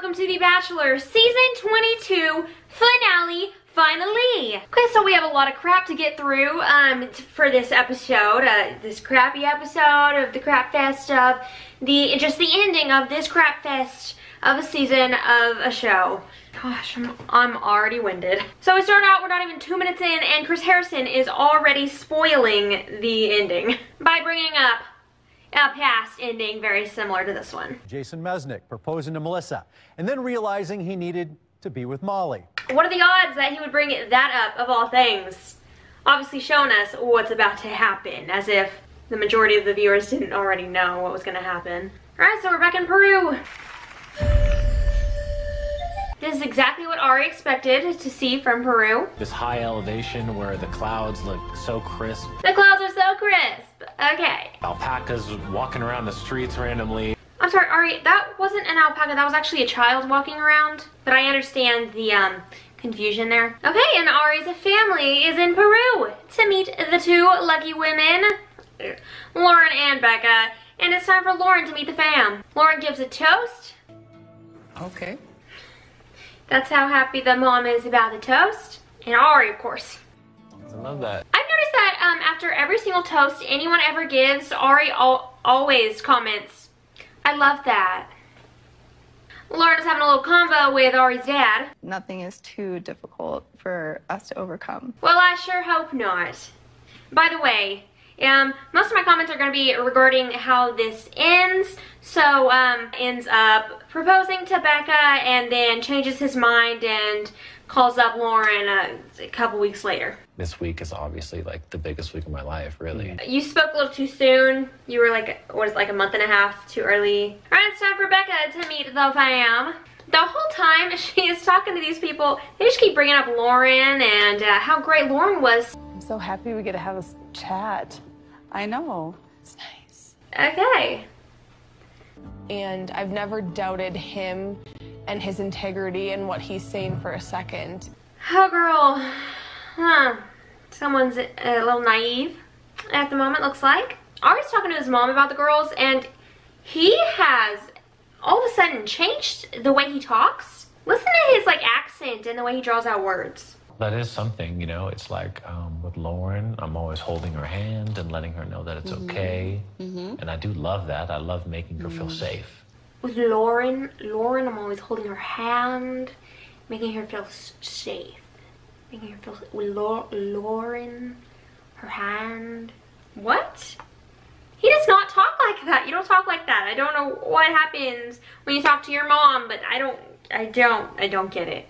welcome to The Bachelor Season 22 Finale, finally. Okay, so we have a lot of crap to get through for this episode, this crappy episode of the crap fest of just the ending of this crap fest of a season of a show. Gosh, I'm already winded. So we start out, we're not even 2 minutes in, and Chris Harrison is already spoiling the ending by bringing up a past ending very similar to this one. Jason Mesnick proposing to Melissa and then realizing he needed to be with Molly. What are the odds that he would bring that up of all things? Obviously showing us what's about to happen, as if the majority of the viewers didn't already know what was going to happen. Alright, so we're back in Peru. This is exactly what Ari expected to see from Peru. This high elevation where the clouds look so crisp. The clouds are so crisp. Okay. Alpacas walking around the streets randomly. I'm sorry, Ari, that wasn't an alpaca. That was actually a child walking around. But I understand the confusion there. Okay, and Ari's family is in Peru to meet the two lucky women, Lauren and Becca. And it's time for Lauren to meet the fam. Lauren gives a toast. Okay. That's how happy the mom is about the toast. And Ari, of course. I love that. I've noticed that after every single toast anyone ever gives, Ari always comments, "I love that." Lauren's having a little combo with Ari's dad. Nothing is too difficult for us to overcome. Well, I sure hope not. By the way, most of my comments are going to be regarding how this ends. So, ends up proposing to Becca and then changes his mind and calls up Lauren a couple weeks later. This week is obviously like the biggest week of my life, really. You spoke a little too soon. You were like, what is it, like a month and a half too early. All right, it's time for Becca to meet the fam. The whole time she is talking to these people, they just keep bringing up Lauren and how great Lauren was. I'm so happy we get to have this chat. I know. It's nice. Okay. And I've never doubted him and his integrity and what he's saying for a second. Oh, girl. Huh. Someone's a little naive at the moment, looks like. Ari's talking to his mom about the girls, and he has all of a sudden changed the way he talks. Listen to his, like, accent and the way he draws out words. That is something, you know, it's like with Lauren, I'm always holding her hand and letting her know that it's okay. And I do love that. I love making her feel safe. With Lauren, I'm always holding her hand, making her feel safe. Making her feel safe. With Lauren, her hand. What? He does not talk like that. You don't talk like that. I don't know what happens when you talk to your mom, but I don't get it.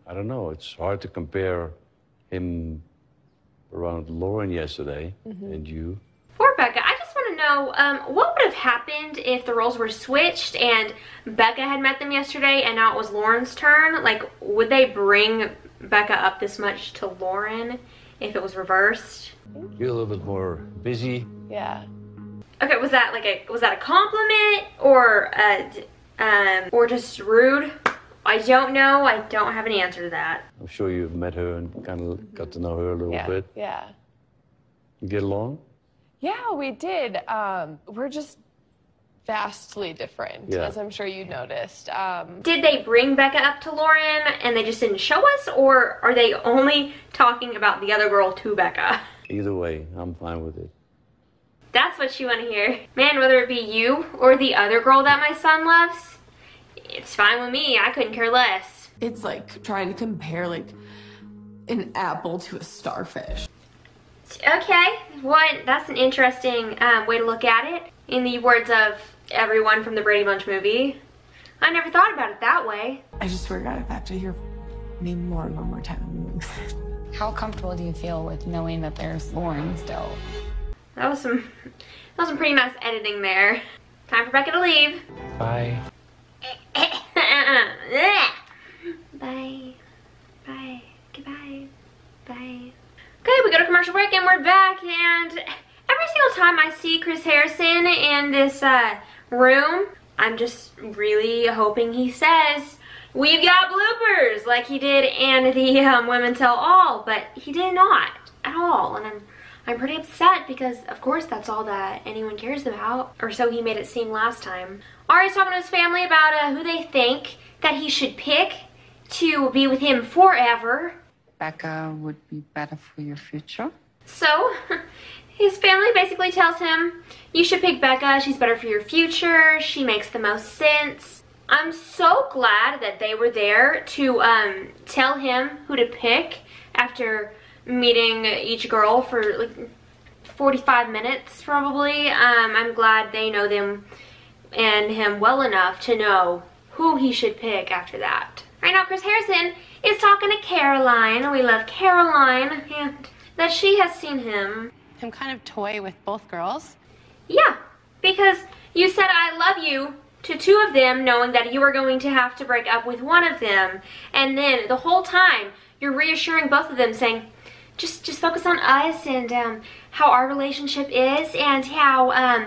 I don't know. It's hard to compare him around Lauren yesterday and you. Poor Becca. I just want to know what would have happened if the roles were switched and Becca had met them yesterday and now it was Lauren's turn. Like, would they bring Becca up this much to Lauren if it was reversed? You're a little bit more busy. Yeah. Okay, was that a compliment or just rude? I don't know. I don't have an answer to that. I'm sure you've met her and kind of got to know her a little bit. Yeah. You get along? Yeah, we did. We're just vastly different, as I'm sure you noticed. Did they bring Becca up to Lauren and they just didn't show us, or are they only talking about the other girl to Becca? Either way, I'm fine with it. That's what you want to hear. Man, whether it be you or the other girl that my son loves, it's fine with me. I couldn't care less. It's like trying to compare like an apple to a starfish. Okay, that's an interesting way to look at it. In the words of everyone from the Brady Bunch movie. I never thought about it that way. I just swear to God, if I have to hear name Lauren one more time. How comfortable do you feel with knowing that there's Lauren still? That was some pretty nice editing there. Time for Becca to leave. Bye. Bye. Bye. Goodbye. Bye. Okay, we go to commercial break and we're back, and every single time I see Chris Harrison in this room, I'm just really hoping he says, "We've got bloopers," like he did in the Women Tell All, but he did not at all, and I'm pretty upset because, of course, that's all that anyone cares about, or so he made it seem last time. Ari's talking to his family about who they think that he should pick to be with him forever. Becca would be better for your future. So, his family basically tells him, you should pick Becca, she's better for your future, she makes the most sense. I'm so glad that they were there to tell him who to pick after meeting each girl for like 45 minutes probably. I'm glad they know them and him well enough to know who he should pick after that. Right now, Chris Harrison is talking to Caroline. We love Caroline, and that she has seen him. I'm kind of toy with both girls. Yeah, because you said I love you to two of them, knowing that you were going to have to break up with one of them. And then the whole time, you're reassuring both of them, saying, just focus on us and how our relationship is and how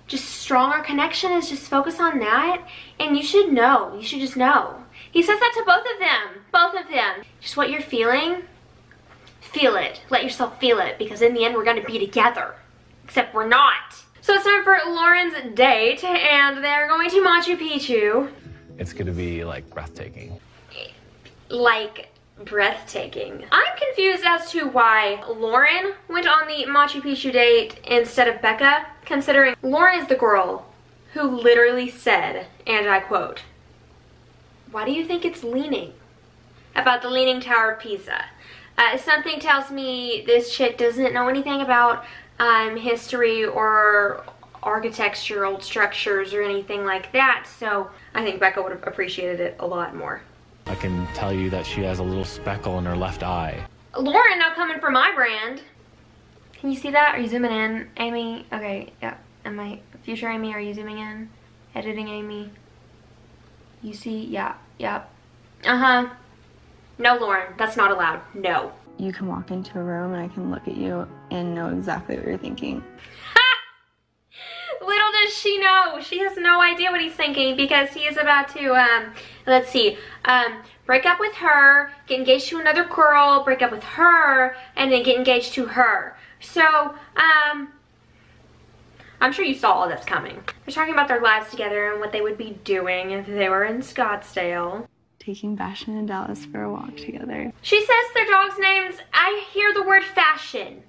just strong our connection is. Just focus on that. And you should know. You should just know. He says that to both of them. Both of them. Just what you're feeling, feel it. Let yourself feel it, because in the end, we're going to be together. Except we're not. So it's time for Lauren's date, and they're going to Machu Picchu. It's gonna be like breathtaking. Like breathtaking. I'm confused as to why Lauren went on the Machu Picchu date instead of Becca, considering Lauren is the girl who literally said, and I quote, "Why do you think it's leaning?" About the Leaning Tower of Pisa. Something tells me this chick doesn't know anything about history or architectural structures or anything like that, so I think Becca would have appreciated it a lot more. I can tell you that she has a little speckle in her left eye. Lauren now coming for my brand. Can you see that? Are you zooming in, Amy? Okay, yeah. Am I future Amy? Are you zooming in? Editing Amy? You see? Yeah, yep. Uh-huh. No, Lauren, that's not allowed. No. You can walk into a room and I can look at you and know exactly what you're thinking. Little does she know. She has no idea what he's thinking, because he is about to, let's see, break up with her, get engaged to another girl, break up with her, and then get engaged to her. So, I'm sure you saw all that's coming. They're talking about their lives together and what they would be doing if they were in Scottsdale. Taking Bastion and Dallas for a walk together. She says their dog's names. I hear the word fashion.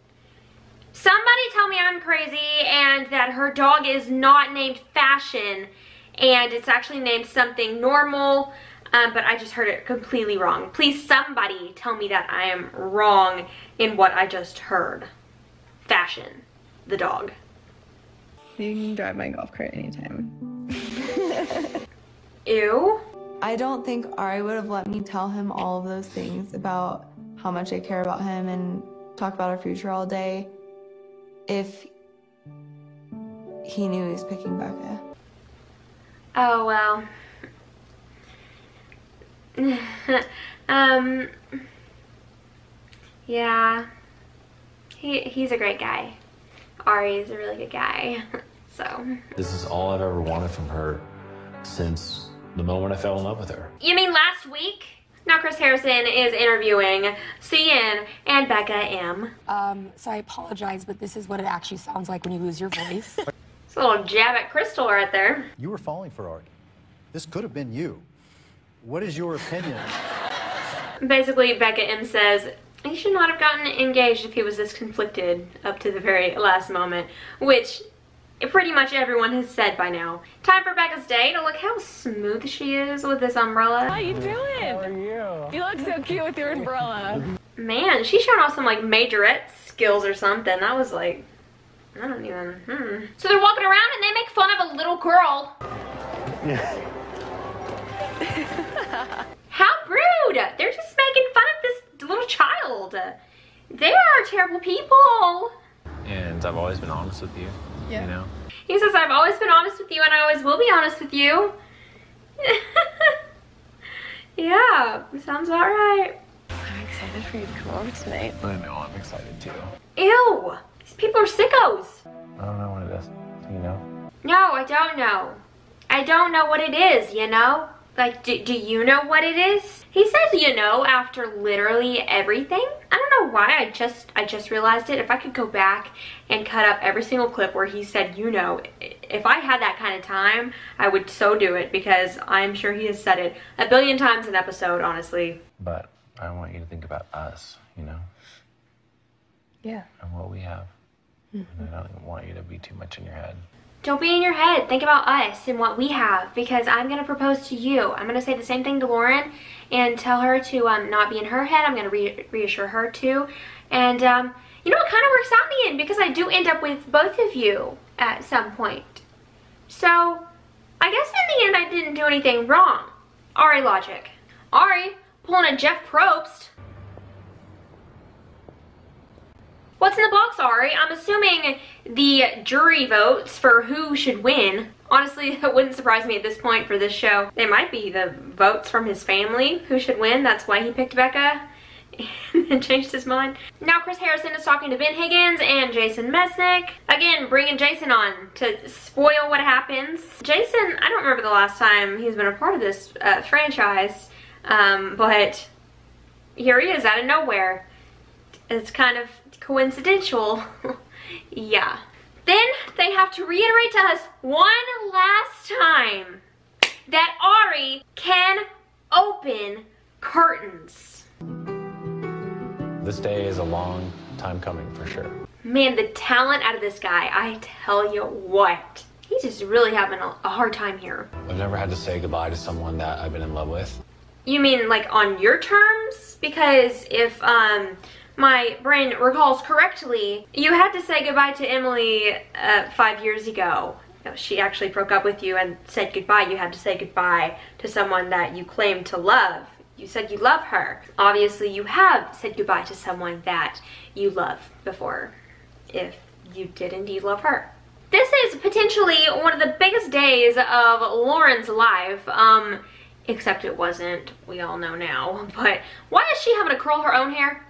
Somebody tell me I'm crazy and that her dog is not named Fashion and it's actually named something normal, but I just heard it completely wrong. Please, somebody tell me that I am wrong in what I just heard. Fashion, the dog. You can drive my golf cart anytime. Ew. I don't think Ari would have let me tell him all of those things about how much I care about him and talk about our future all day if he knew he was picking Becca. Oh, well. Yeah. He's a great guy. Ari's a really good guy, so. This is all I've ever wanted from her since the moment I fell in love with her. You mean last week? Now Chris Harrison is interviewing Cian and Becca M. So I apologize, but this is what it actually sounds like when you lose your voice. It's a little jab at Crystal right there. You were falling for Ari. This could have been you. What is your opinion? Basically, Becca M says, he should not have gotten engaged if he was this conflicted up to the very last moment, which pretty much everyone has said by now. Time for Becca's date. Look how smooth she is with this umbrella. How you doing? How are you? You look so cute with your umbrella. Man, she's showing off some like majorette skills or something. That was like, I don't even, So they're walking around and they make fun of a little girl. How rude! They're just making fun of this little child. They are terrible people. And I've always been honest with you. Yeah. You know? He says, I've always been honest with you and I always will be honest with you. Yeah, sounds about right. I'm excited for you to come over tonight. I know, I'm excited too. Ew, these people are sickos. I don't know what it is, you know? No, I don't know. I don't know what it is, you know? Like, do you know what it is? He says you know after literally everything. I don't know why, I just realized it. If I could go back and cut up every single clip where he said you know, if I had that kind of time, I would so do it, because I'm sure he has said it a billion times an episode, honestly. But I want you to think about us, you know? Yeah. And what we have. And I don't want you to be too much in your head. Don't be in your head. Think about us and what we have, because I'm going to propose to you. I'm going to say the same thing to Lauren and tell her to not be in her head. I'm going to reassure her too. And, you know, it kind of works out in the end, because I do end up with both of you at some point. So, I guess in the end I didn't do anything wrong. Ari logic. Ari pulling a Jeff Probst. What's in the box, Ari? I'm assuming the jury votes for who should win. Honestly, it wouldn't surprise me at this point for this show. They might be the votes from his family who should win. That's why he picked Becca and changed his mind. Now Chris Harrison is talking to Ben Higgins and Jason Mesnick. Again, bringing Jason on to spoil what happens. Jason, I don't remember the last time he's been a part of this franchise, but here he is out of nowhere. It's kind of coincidental. Yeah. Then they have to reiterate to us one last time that Ari can open curtains. This day is a long time coming for sure. Man, the talent out of this guy, I tell you what. He's just really having a hard time here. I've never had to say goodbye to someone that I've been in love with. You mean like on your terms? Because if my brain recalls correctly, you had to say goodbye to Emily 5 years ago. She actually broke up with you and said goodbye. You had to say goodbye to someone that you claimed to love. You said you love her. Obviously, you have said goodbye to someone that you love before, if you did indeed love her. This is potentially one of the biggest days of Lauren's life, except it wasn't. We all know now. But why is she having to curl her own hair?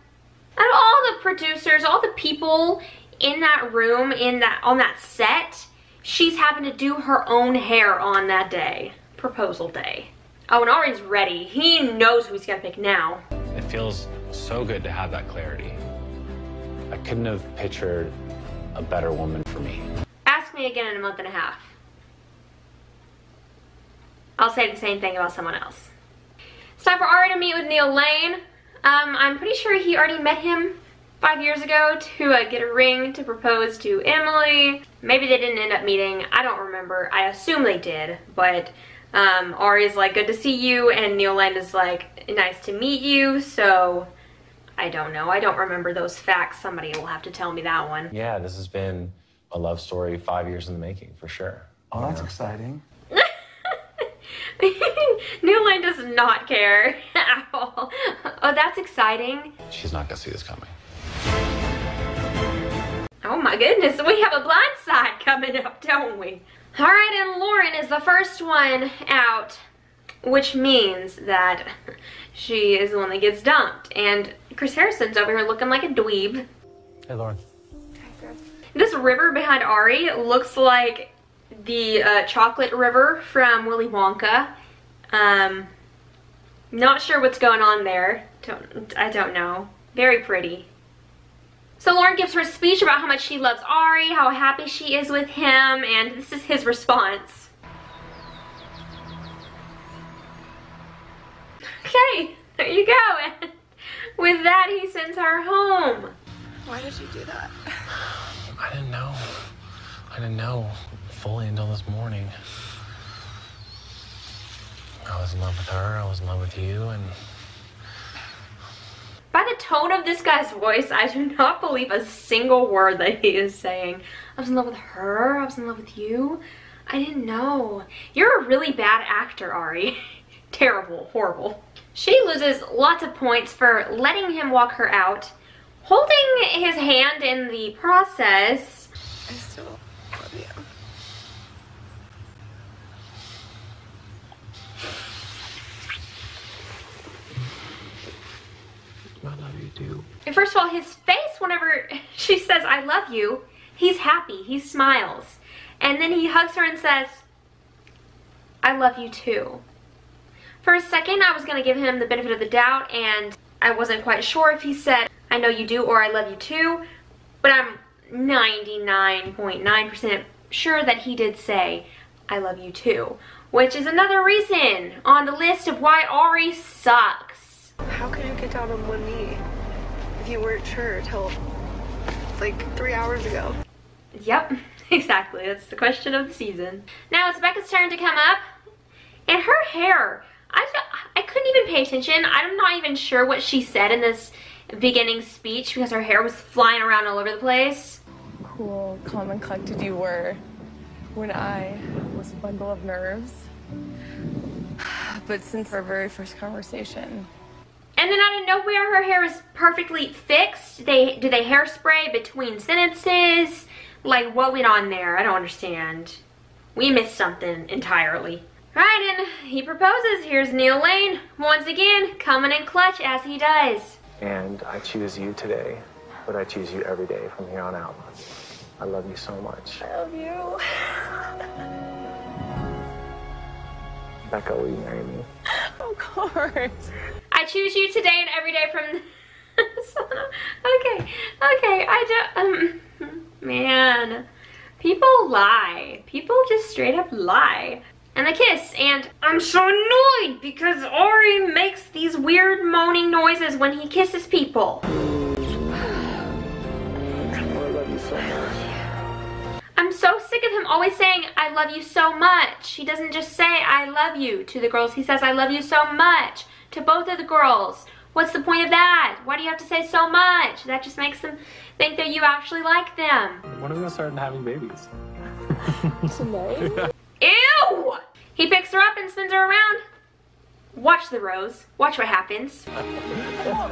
Out of all the producers, all the people in that room, on that set, she's having to do her own hair on that day. Proposal day. Oh, and Ari's ready. He knows who he's gonna pick now. It feels so good to have that clarity. I couldn't have pictured a better woman for me. Ask me again in a month and a half. I'll say the same thing about someone else. It's time for Ari to meet with Neil Lane. I'm pretty sure he already met him 5 years ago to get a ring to propose to Emily. Maybe they didn't end up meeting. I don't remember. I assume they did, but Ari's like, good to see you, and Neil Lane is like, nice to meet you. So I don't know. I don't remember those facts. Somebody will have to tell me that one. Yeah, this has been a love story 5 years in the making, for sure. Oh, that's exciting. Neil Lane does not care at all. Oh, that's exciting. She's not gonna see this coming. Oh my goodness, we have a blind side coming up, don't we? All right, and Lauren is the first one out, which means that she is the one that gets dumped. And Chris Harrison's over here looking like a dweeb. Hey, Lauren. This river behind Ari looks like the chocolate river from Willy Wonka. Not sure what's going on there. I don't know. Very pretty. So Lauren gives her a speech about how much she loves Ari, how happy she is with him, and this is his response. Okay, there you go. And with that, he sends her home. Why did you do that? I didn't know fully until this morning. I was in love with her, I was in love with you, and... By the tone of this guy's voice, I do not believe a single word that he is saying. I was in love with her, I was in love with you. I didn't know. You're a really bad actor, Ari. Terrible, horrible. She loses lots of points for letting him walk her out, holding his hand in the process. I still love you. I love you too. And first of all, his face whenever she says, I love you, he's happy, he smiles. And then he hugs her and says, I love you too. For a second, I was going to give him the benefit of the doubt, and I wasn't quite sure if he said, I know you do, or I love you too, but I'm 99.9% sure that he did say, I love you too, which is another reason on the list of why Ari sucks. How could you get down on one knee if you weren't sure till like 3 hours ago? Yep, exactly. That's the question of the season. Now it's Becca's turn to come up, and her hair, I couldn't even pay attention. I'm not even sure what she said in this beginning speech because her hair was flying around all over the place. Cool, calm and collected you were when I was a bundle of nerves. But since our very first conversation. And then out of nowhere, her hair is perfectly fixed. Do they hairspray between sentences? Like, what went on there? I don't understand. We missed something entirely. Right, and he proposes. Here's Neil Lane, once again, coming in clutch as he does. And I choose you today, but I choose you every day from here on out. I love you so much. I love you. Becca, will you marry me? Of course. I choose you today and every day from... okay, man. People lie. People just straight up lie. And they kiss, and I'm so annoyed because Ari makes these weird moaning noises when he kisses people. I love you so much. I'm so sick of him always saying, I love you so much. He doesn't just say, I love you to the girls. He says, I love you so much to both of the girls. What's the point of that? Why do you have to say so much? That just makes them think that you actually like them. When are we gonna start having babies? Tonight? Ew! He picks her up and spins her around. Watch the rose. Watch what happens. Oh no! I'm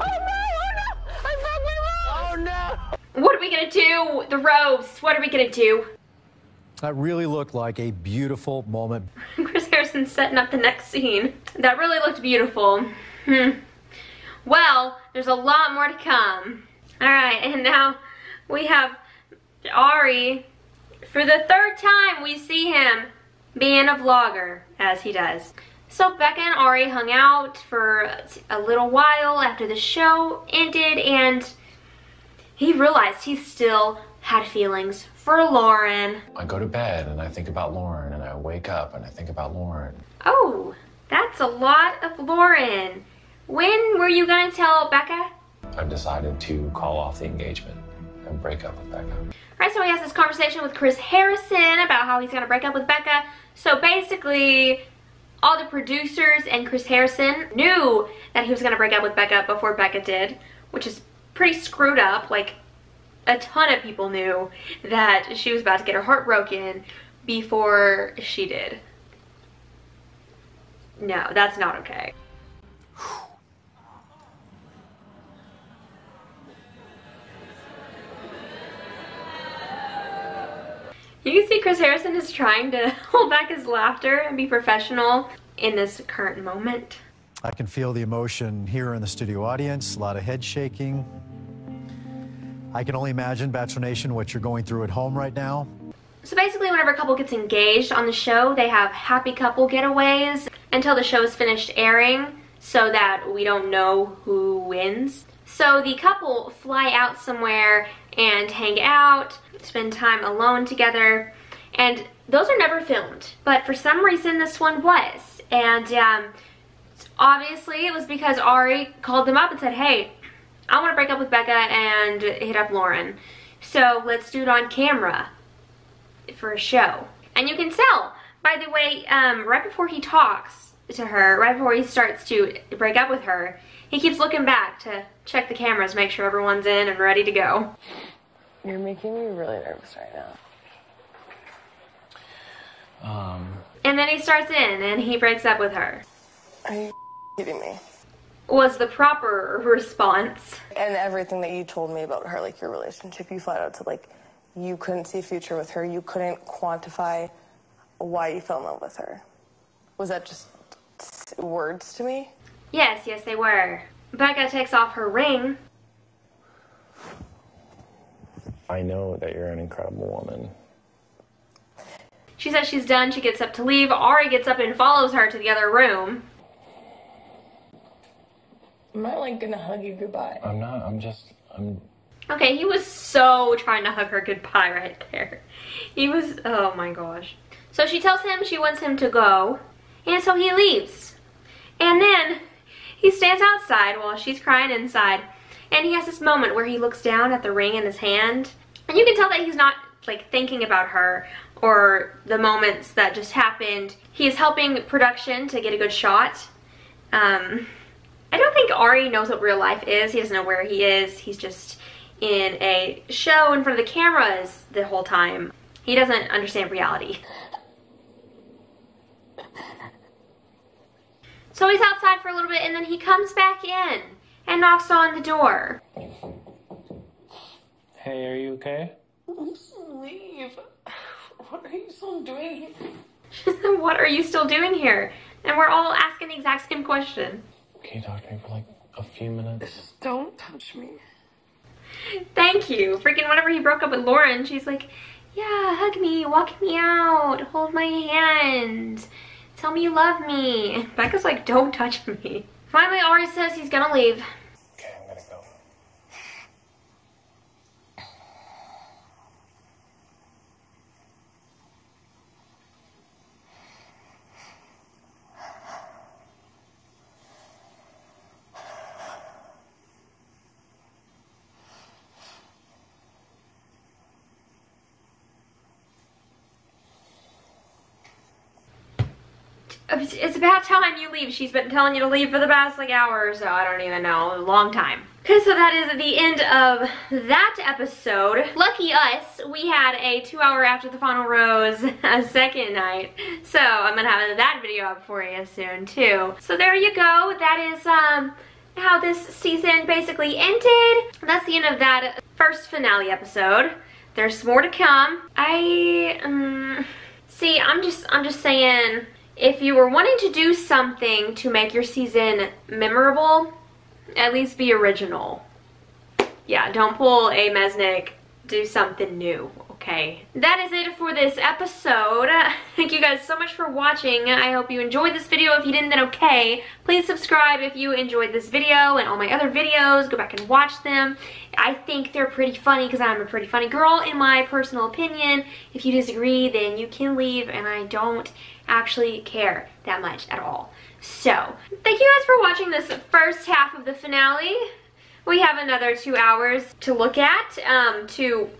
pregnant! Oh no! What are we gonna do? The rose. What are we gonna do? That really looked like a beautiful moment. Chris Harrison's setting up the next scene. That really looked beautiful. Well, there's a lot more to come. Alright, and now we have Ari. For the third time, we see him being a vlogger, as he does. So Becca and Ari hung out for a little while after the show ended, and he realized he still had feelings for Lauren. I go to bed and I think about Lauren, and I wake up and I think about Lauren. Oh, that's a lot of Lauren. When were you gonna tell Becca? I've decided to call off the engagement and break up with Becca. Right, so he has this conversation with Chris Harrison about how he's gonna break up with Becca. So basically, all the producers and Chris Harrison knew that he was gonna break up with Becca before Becca did, which is pretty screwed up. Like, a ton of people knew that she was about to get her heart broken before she did. No, that's not okay. You can see Chris Harrison is trying to hold back his laughter and be professional in this current moment. I can feel the emotion here in the studio audience, a lot of head shaking. I can only imagine, Bachelor Nation, what you're going through at home right now. So basically, whenever a couple gets engaged on the show, they have happy couple getaways until the show is finished airing so that we don't know who wins. So the couple fly out somewhere and hang out, spend time alone together, and those are never filmed. But for some reason, this one was. And obviously, it was because Ari called them up and said, hey, I want to break up with Becca and hit up Lauren. So let's do it on camera for a show. And you can tell, by the way, right before he talks to her, right before he starts to break up with her, he keeps looking back to check the cameras, make sure everyone's in and ready to go. You're making me really nervous right now. And then he starts in and he breaks up with her. Are you kidding me? Was the proper response. And everything that you told me about her, like your relationship, you flat out said, like, you couldn't see a future with her. You couldn't quantify why you fell in love with her. Was that just words to me? Yes, they were. Becca takes off her ring. I know that you're an incredible woman. She says she's done. She gets up to leave. Ari gets up and follows her to the other room. I'm not like gonna hug you goodbye. I'm not, Okay, he was so trying to hug her goodbye right there. He was, oh my gosh. So she tells him she wants him to go, and so he leaves. And then he stands outside while she's crying inside, and he has this moment where he looks down at the ring in his hand, and you can tell that he's not like thinking about her or the moments that just happened. He is helping production to get a good shot. I don't think Ari knows what real life is. He doesn't know where he is. He's just in a show in front of the cameras the whole time. He doesn't understand reality. So he's outside for a little bit, and then he comes back in and knocks on the door. Hey, are you okay? Leave. What are you still doing here? What are you still doing here? And we're all asking the exact same question. Can you talk to me for like a few minutes? Just don't touch me. Thank you. Freaking whenever he broke up with Lauren, she's like, yeah, hug me, walk me out, hold my hand, tell me you love me. Becca's like, don't touch me. Finally, Ari says he's gonna leave. Okay, I'm gonna go. It's about time you leave. She's been telling you to leave for the past like hour or so. I don't even know. A long time. Okay, so that is the end of that episode. Lucky us, we had a 2-hour after the final rose a second night. So I'm gonna have that video up for you soon too. So there you go. That is how this season basically ended. That's the end of that first finale episode. There's more to come. See, I'm just saying, if you were wanting to do something to make your season memorable, at least be original. Yeah, don't pull a Mesnick, do something new, okay? That is it for this episode. Thank you guys so much for watching. I hope you enjoyed this video. If you didn't, then okay. Please subscribe if you enjoyed this video and all my other videos. Go back and watch them. I think they're pretty funny because I'm a pretty funny girl in my personal opinion. If you disagree, then you can leave, and I don't actually care that much at all. So, thank you guys for watching this first half of the finale. We have another 2 hours to look at, to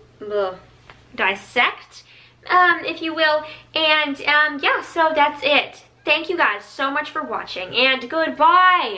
dissect, if you will. And yeah, so that's it. Thank you guys so much for watching, and goodbye.